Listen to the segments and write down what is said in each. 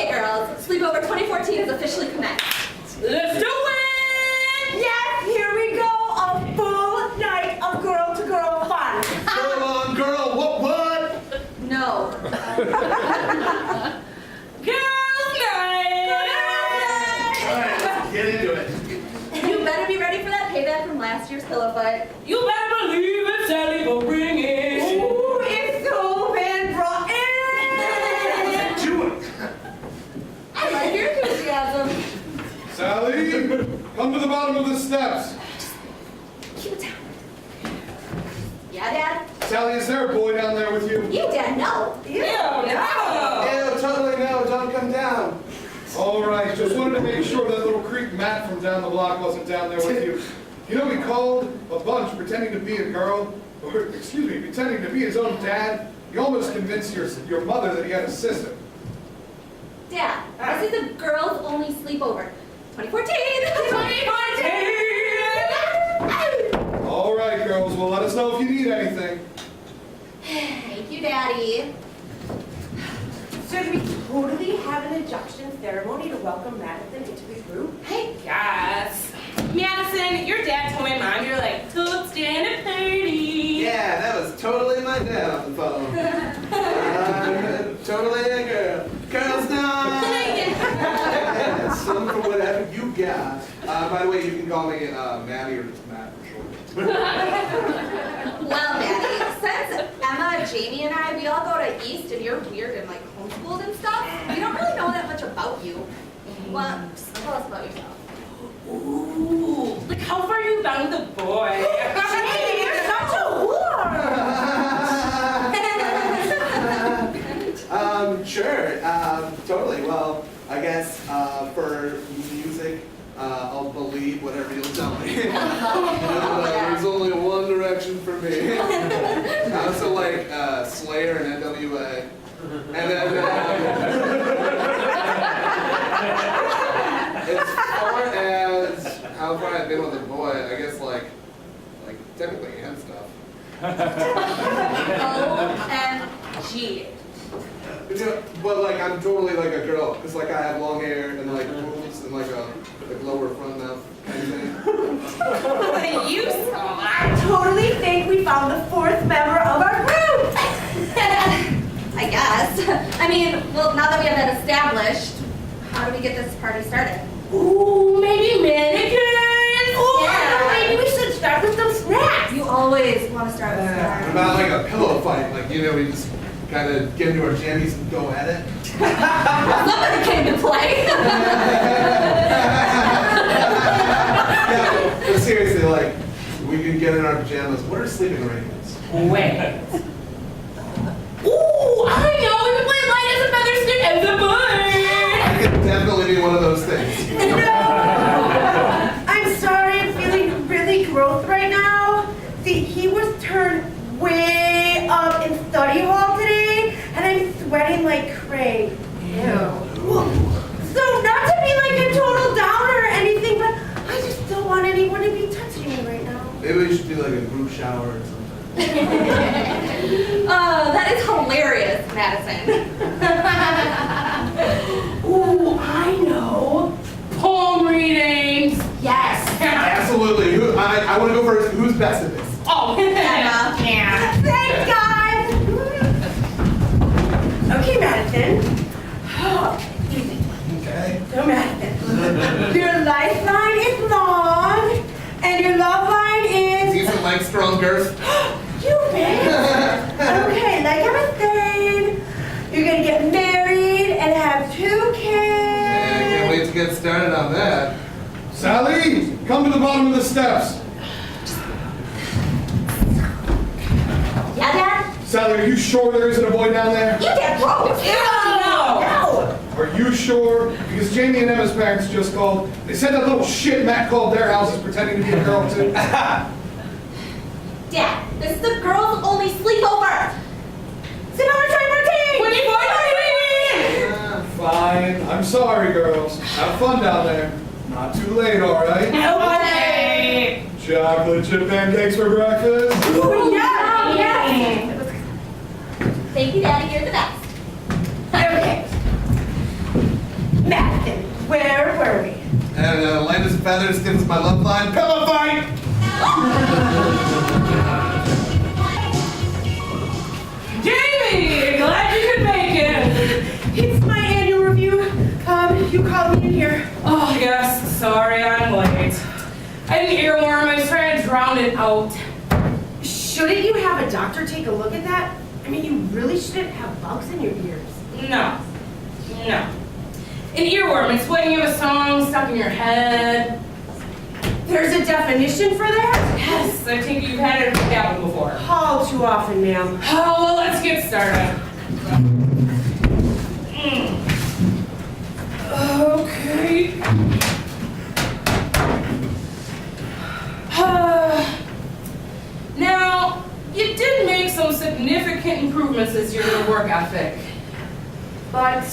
Okay, girls, sleepover 2014 is officially commenced. Let's do it! Yes, here we go. A full night of girl-to-girl fun. Girl on girl, what? No. Girls' night! Alright, let's get into it. You better be ready for that payback from last year's pillow fight. You better believe it, Sally, go bring it. Ooh, it's so been brought in. Do it. I like your enthusiasm. Sally, come to the bottom of the steps. Keep it down. Yeah, Dad? Sally, is there a boy down there with you? You, Dad, no. Yeah, totally no, don't come down. All right, just wanted to make sure that little creep Matt from down the block wasn't down there with you. You know, he called a bunch pretending to be a girl, or excuse me, pretending to be his own dad. He almost convinced your mother that he had a sister. Dad, this is a girls-only sleepover. 2014! 2014! All right, girls, well, let us know if you need anything. Thank you, Daddy. So do we totally have an induction ceremony to welcome Madison into the group? Hey, guys. Madison, your dad told my mom you're like, took stand a party. Yeah, that was totally my dad on the phone. Totally a girl. Girls night! Yeah, some for whatever you got. By the way, you can call me Maddie or just Matt for short. Well, Daddy, since Emma, Jamie, and I, we all go to East and you're weird and like homeschooled and stuff, we don't really know that much about you. Well, just tell us about yourself. Ooh, like how far you found the boy? Hey, you're such a whore! Sure, totally. Well, I guess for music, I'll believe whatever you'll tell me. There's only one direction for me. I also like Slayer and NWA. And then as far as how far I've been with a boy, I guess like technically and stuff. OMG. But like I'm totally like a girl, cause like I have long hair and like boobs and like a lower front mouth kind of thing. You saw. I totally think we found the fourth member of our group. I guess. I mean, well, now that we have that established, how do we get this party started? Ooh, maybe manicures. Ooh, Yeah. maybe we should start with some snacks. You always want to start with What snacks. about like a pillow fight? Like, you know, we just kind of get into our jammies and go at it. Somebody came to play. Yeah, but seriously, like, we can get in our pajamas. What are sleeping arrangements? Wait. Ooh, I know. We can play light as a feather, stick as a bird. I could definitely be one of those things. No! I'm sorry, I'm feeling really gross right now. See, he was turned way up in study hall today, and I'm sweating like crazy. So not to be like a total downer or anything, but I just don't want anyone to be touching me right now. Maybe we should do like a group shower or something. That is hilarious, Madison. Ooh, I know. Poem readings. Yes. Absolutely. I want to go first. Who's best at this? Oh, Emma. yeah. Thanks, guys. Okay, Madison. Easy. Okay. So, Madison, your lifeline is long, and your love line is... Decent length, strong girth. You bitch! Okay, like I was saying, you're gonna get married and have 2 Yeah, I can't kids. wait to get started on that. Sally, come to the bottom of the steps. Yeah, Dad? Sally, are you sure there isn't a boy down there? You did gross. No! Are you sure? Because Jamie and Emma's parents just called. They said that little shit Matt called their house is pretending to be a girl too. Dad, this is a girls-only sleepover. Sleepover 2014! Fine. I'm sorry, girls. Have fun down there. Not too late, all right? Okay. Chocolate chip pancakes for breakfast. Ooh, yeah! Thank you, Daddy. You're the best. Okay. Madison, where were we? And light as feathers, stiff as my love line, pillow fight! Jamie, glad you could make it. It's my annual review. You called me in here. Oh, yes, sorry, I'm late. I had an earworm, I was trying to drown it out. Shouldn't you have a doctor take a look at that? I mean, you really shouldn't have bugs in your ears. No. An earworm, it's when you have a song stuck in your head. There's a definition for that? Yes, I think you've had it happen before. All too often, ma'am. Oh, well, let's get started. Okay. Now, you did make some significant improvements this year to your work ethic, but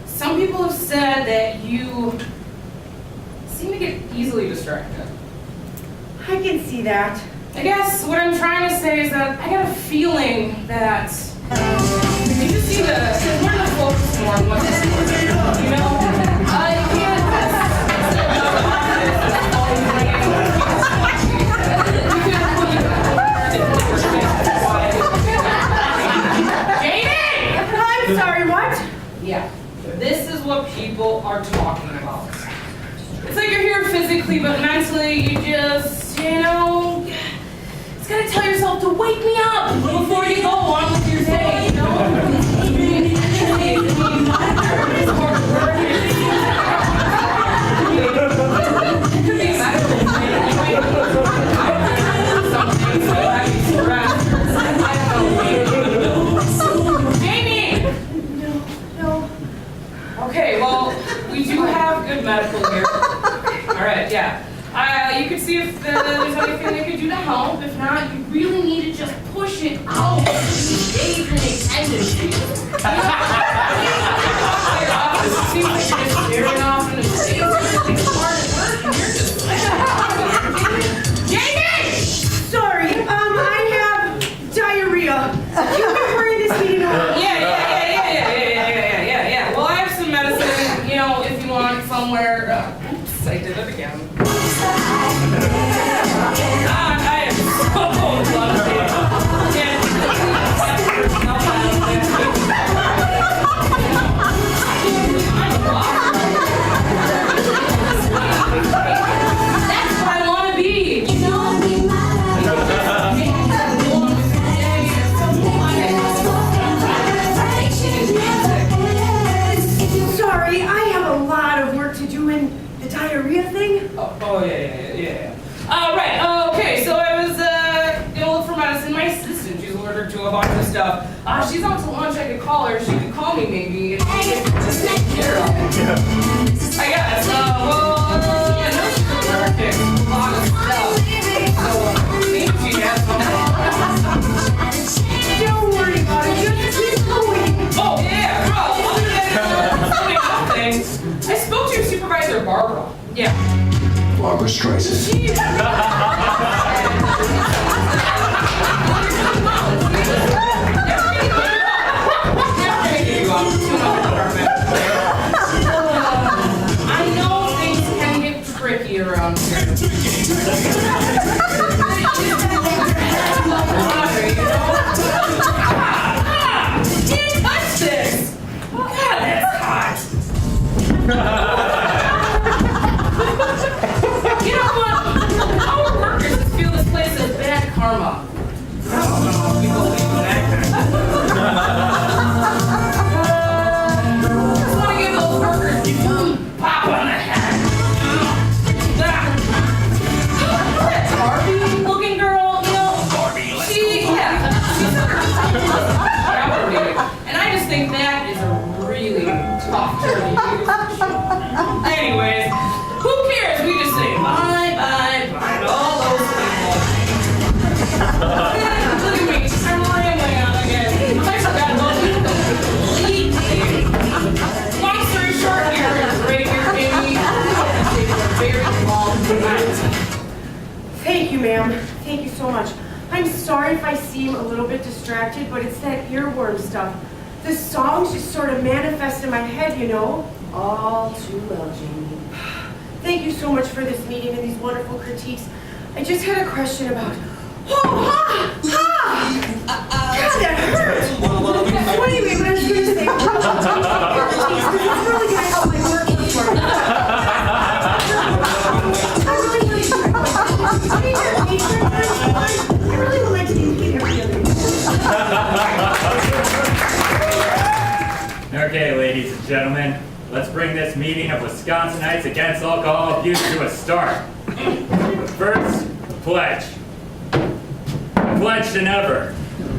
some people have said that you seem to get easily distracted. I can see that. I guess what I'm trying to say is that I got a feeling that you just need to learn to focus more on what's important. You know, you can't Jamie! I'm sorry, what? Yeah, this is what people are talking about. It's like you're here physically, but mentally you just, just gotta tell yourself to wake me up before you go on with your day, you know? Jamie! No. Okay, well, we do have good medical here. All right, yeah. You could see if there's anything they could do to help. If not, you really need to just push it out. Days and attendance. Your office seems like you're just staring off into space. It's hard at work, and you're just Jamie! Sorry, I have diarrhea. Can we hurry this meeting up? Yeah. Well, I have some medicine, if you want somewhere. Oops, I did it again. I am so That's what I want to be. Sorry, I have a lot of work to do in the diarrhea thing. Oh, yeah. Right, okay, so I was gonna look for medicine. My assistant, she's ordered to a bunch of stuff. She's out to lunch, I could call her. She could call me maybe. If she could take care of it. I guess, I know she's allergic to a lot of stuff. So, maybe she has something. Don't worry about it, just keep going. Oh, yeah, bro, other than things, I spoke to your supervisor, Barbara. Yeah. Barbara Streisand. I know things can get tricky around here. Can't touch this! God, that's hot. You know what? Our workers just feel this place as bad karma. I don't know if we believe in that. Just want to give those workers a pop on the head. That Barbie-looking girl, she's and I just think that is a really tough journey. Anyways, who cares? We just say bye to all those people. Look at me, I'm rambling on again. I forgot about you completely. Long story short, here is right here, baby. It's a very long night. Thank you, ma'am. Thank you so much. I'm sorry if I seem a little bit distracted, but it's that earworm stuff. the songs just sort of manifest in my head, you know? All too well, Jamie. Thank you so much for this meeting and these wonderful critiques. I just had a question about. Oh, ha! Ha! God, that hurt! So anyway, what I was going to say, critiques, because it's really going to help my work performance. I really would like to be every other. Okay, ladies and gentlemen, let's bring this meeting of Wisconsinites against alcohol abuse to a start. First, the pledge. I pledge to never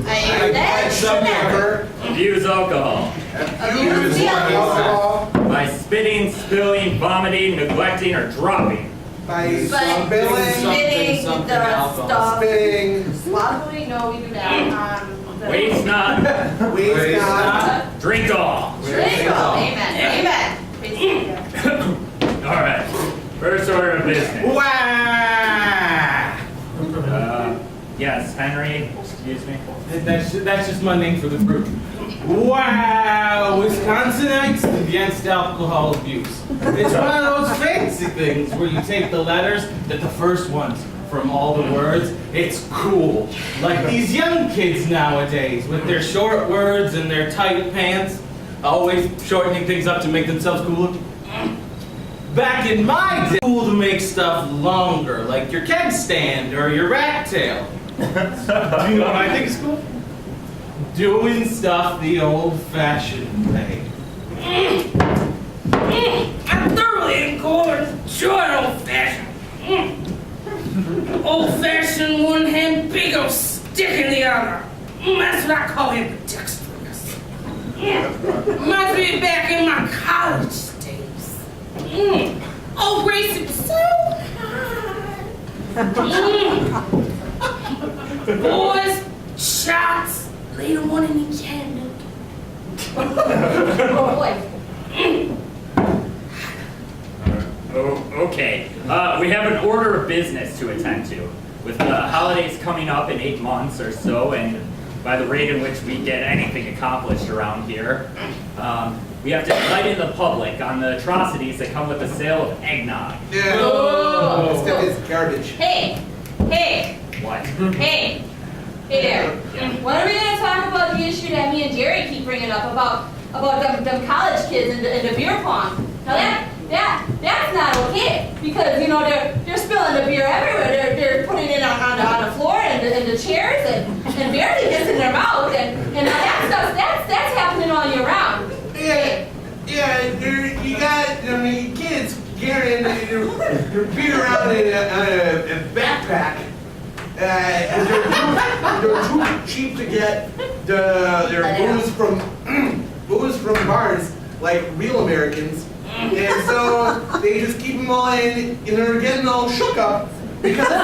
I pledge to never abuse alcohol abuse the alcohol by spitting, spilling, vomiting, neglecting, or dropping. By by spitting the stuff. spitting, Swallowing, no, we do that. Waste not, waste not, drink all. Drink all. Amen. Amen. All right, first order of business. Yes, Henry, excuse me. That's just my name for the group. Wow, Wisconsinites against alcohol abuse. It's one of those fancy things where you take the letters that the first ones from all the words. It's cool. Like these young kids nowadays with their short words and their tight pants, always shortening things up to make themselves cooler. Back in my day, cool to make stuff longer, like your keg stand or your rat tail. Do you know what I think is cool? Doing stuff the old-fashioned way. I'm thoroughly enjoy old-fashioned. Old-fashioned one hand, big old stick in the other. That's what I call ambidextrous. Reminds me back in my college days. Oh, racing so hard. Boys, shots, later one in the cabinet. Oh boy. Oh, okay. We have an order of business to attend to. With the holidays coming up in 8 months or so, and by the rate in which we get anything accomplished around here, we have to enlighten the public on the atrocities that come with the sale of eggnog. yeah. Oh. This stuff is garbage. Hey. What? Hey there. When are we gonna talk about the issue that me and Jerry keep bringing up about them college kids and the beer pong? Now that's not okay, because you know they're spilling the beer everywhere. They're putting it on the floor and the chairs and barely gets in their mouth, and now that stuff that's happening all year round. Yeah, you got, kids carrying their beer around in a backpack. And they're too cheap to get their booze from bars like real Americans, and so they just keep them all in, and they're getting all shook up because there's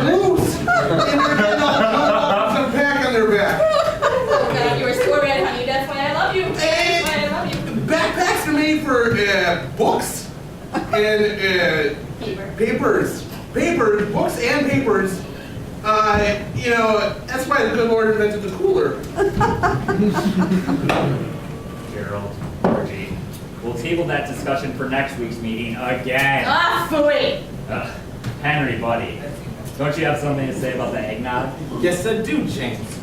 loose, and they're getting all some pack on their back. Oh God, you were so red, honey. That's why I love you. That's why I love you. Backpacks are made for books and papers, books and papers. That's why the good Lord invented the cooler. Gerald, Margie, we'll table that discussion for next week's meeting again. Ah, sweet. Henry, buddy, don't you have something to say about the eggnog? Yes, I do, James.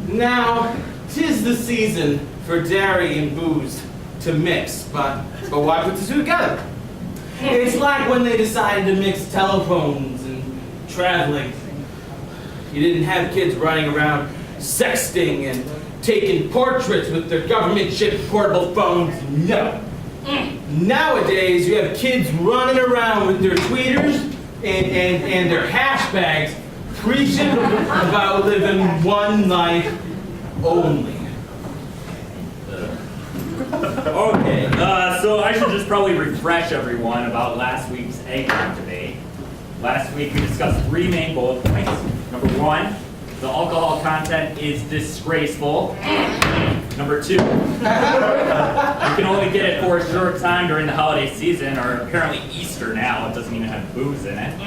Now, 'tis the season for dairy and booze to mix, but why put the two together? It's like when they decided to mix telephones and traveling. You didn't have kids running around sexting and taking portraits with their government-shipped portable phones. No. Nowadays, you have kids running around with their tweeters and their hashtags preaching about living one life only. Okay, so I should just probably refresh everyone about last week's eggnog debate. Last week we discussed 3 main bullet points. Number 1, the alcohol content is disgraceful. Number 2, you can only get it for a short time during the holiday season, or apparently Easter now. It doesn't even have booze in it.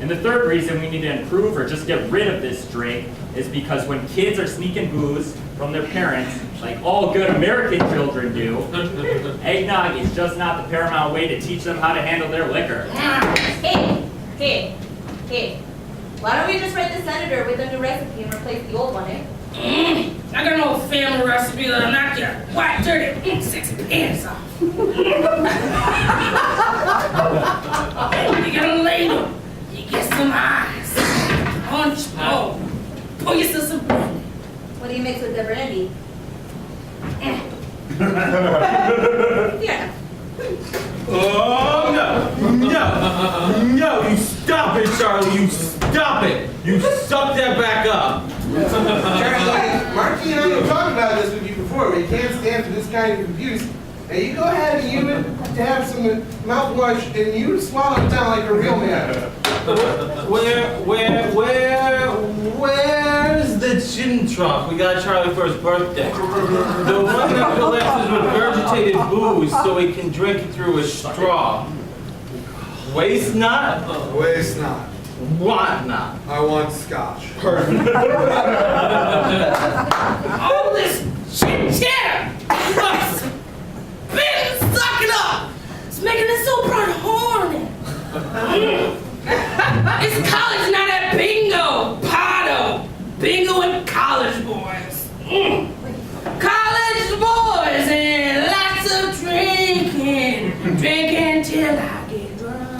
And the third reason we need to improve or just get rid of this drink is because when kids are sneaking booze from their parents, like all good American children do, eggnog is just not the paramount way to teach them how to handle their liquor. Hey. Why don't we just write the senator with a new recipe and replace the old one, eh? I got an old family recipe that'll knock your white, dirty, sexy pants off. You get a ladle, you get some eyes, punch, pour yourself some brandy. What do you mix with the brandy? Yeah. Oh, no, you stop it, Charlie, you stop it. You suck that back up. Charlie, Marky and I have talked about this with you before. We can't stand for this kind of abuse. Now you go ahead and you to have some mouthwash and you swallow it down like a real man. Where's the gin trunk we got Charlie for his birthday? The one that collapses with regurgitated booze so he can drink it through a straw. Waste not? Waste not. Want not? I want scotch. Perfect. All this chit chatter! Ben, suck it up! It's making it so bright horny. It's college, not at bingo! Pardo! Bingo and college boys. College boys and lots of drinking. Drinking till I get drunk.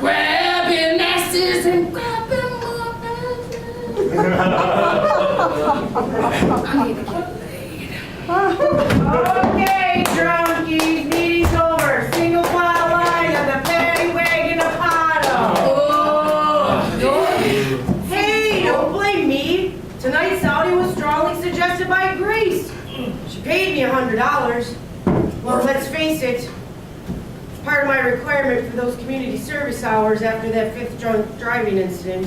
Grabbing asses and grabbing more asses. I need to get laid. Okay, drunkies, meeting's over. Single file line of the paddy wagon of Otto. Hey, don't blame me. Tonight's outing was strongly suggested by Grace. She paid me $100. Well, let's face it, it's part of my requirement for those community service hours after that 5th drunk driving incident.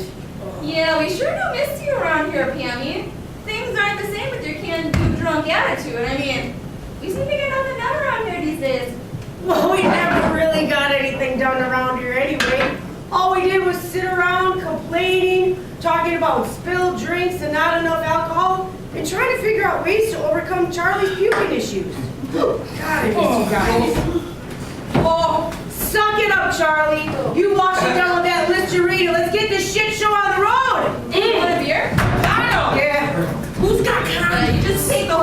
Yeah, we sure do miss you around here, Pammy. Things aren't the same with your can-do drunk attitude. I mean, we seem to get nothing done around here these days. Well, we never really got anything done around here anyway. All we did was sit around complaining, talking about spilled drinks and not enough alcohol, and trying to figure out ways to overcome Charlie's puking issues. God, I miss you guys. Oh, suck it up, Charlie. You wash it down with that Listerine. Let's get this shit show on the road. Want a beer? Yeah. Who's got You just take the